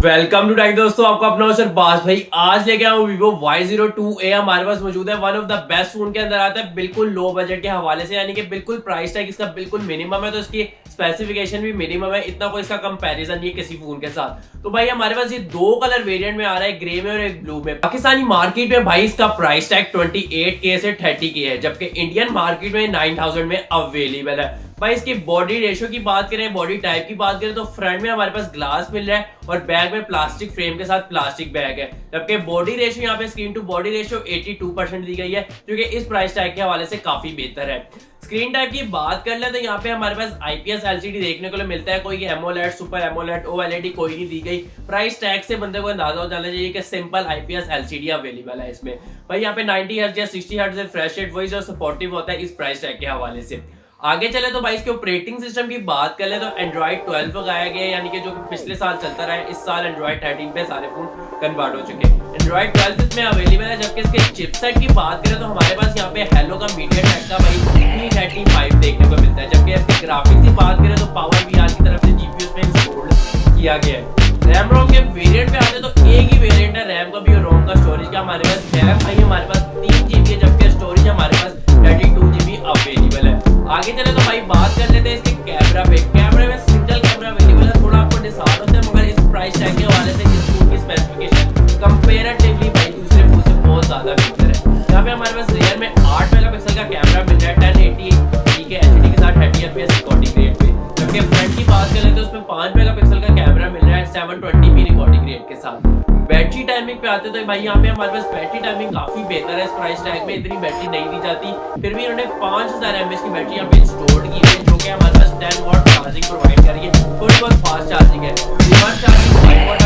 Welcome to take दोस्तों, आपका अपना शरबाज भाई। आज लेके आया हूँ Vivo Y02A। हमारे पास मौजूद है। One of the best phone के अंदर आता है, बिल्कुल लो बजट के हवाले से, यानी कि बिल्कुल प्राइस टैग इसका बिल्कुल मिनिमम है, तो इसकी स्पेसिफिकेशन भी मिनिमम है। इतना कोई इसका कंपैरिजन नहीं है किसी फोन के साथ। तो भाई हमारे पास ये दो कलर वेरिएंट में आ रहा है, ग्रे में और एक ब्लू में। पाकिस्तानी मार्केट में भाई इसका प्राइस टैग 28K से 30K है, जबकि इंडियन मार्केट में 9000 में अवेलेबल है। भाई इसकी बॉडी रेशियो की बात करें, बॉडी टाइप की बात करें, तो फ्रंट में हमारे पास ग्लास मिल रहा है और बैक में प्लास्टिक फ्रेम के साथ प्लास्टिक बैग है। जबकि बॉडी रेशियो यहाँ पे स्क्रीन टू बॉडी रेशियो 82% दी गई है, जो कि इस प्राइस टैग के हवाले से काफी बेहतर है। स्क्रीन टाइप की बात कर ले तो यहाँ पे हमारे पास IPS LCD देखने को मिलता है। कोई एमोलेड, सुपर एमोलेड, OLED कोई नहीं दी गई। प्राइस टैग से बंदे को अंदाजा हो जाना चाहिए कि सिंपल IPS LCD अवेलेबल है इसमें। भाई यहाँ पे 90 हर्ट्ज या 60 हर्ट्ज रिफ्रेश रेट वही जो सपोर्टिव होता है इस प्राइस टैग के हवाले से। आगे चले तो भाई इसके ऑपरेटिंग सिस्टम की बात कर ले तो Android 12 लगाया गया है, यानी कि जो पिछले साल चलता रहा है, इस साल Android 13 पे सारे फोन कन्वर्ट हो चुके हैं। Android 12 इसमें अवेलेबल है। जबकि इसके चिपसेट की बात करें तो हमारे पास यहाँ पे हेलो का MediaTek का भाई P35 देखने को मिलता है। जबकि इसके ग्राफिक्स की बात करें तो Power VR की तरफ से GPU में इंस्टॉल किया गया है। रैम रोम के वेरिएंट पे आते तो एक ही वेरिएंट है रैम का भी और रोम का। स्टोरेज का हमारे पास है भाई, हमारे पास 3GB है, जबकि स्टोरेज हमारे पास 32GB अवेलेबल है। आगे चले तो भाई बात कर लेते हैं इसके कैमरा पे। कैमरे में सिंगल कैमरा अवेलेबल है, थोड़ा आपको डिसऑर्डर होता है, मगर इस प्राइस टैग के हवाले से इस फोन की स्पेसिफिकेशन कंपैरेटिवली भाई दूसरे फोन से बहुत ज्यादा बेहतर है। यहाँ पे हमारे पास रियर में 8 मेगापिक्सल का कैमरा मिल रहा है 1080p के HD के साथ 30fps रिकॉर्डिंग रेट पे। जबकि फ्रंट की बात कर लेते हैं उसमें 5 मेगापिक्सल का कैमरा मिल रहा है 720p रिकॉर्डिंग रेट के साथ। बैटरी टाइमिंग पे आते तो भाई यहाँ पे हमारे पास बैटरी टाइमिंग काफी बेहतर है। इस प्राइस टैग में इतनी बैटरी नहीं दी जाती, फिर भी इन्होंने 5000 mAh की बैटरी यहाँ पे इंस्टॉल की है, जो कि हमारे पास 10 वॉट चार्जिंग प्रोवाइड कर रही है। थोड़ी बहुत फास्ट चार्जिंग है। Reverse charging 5 what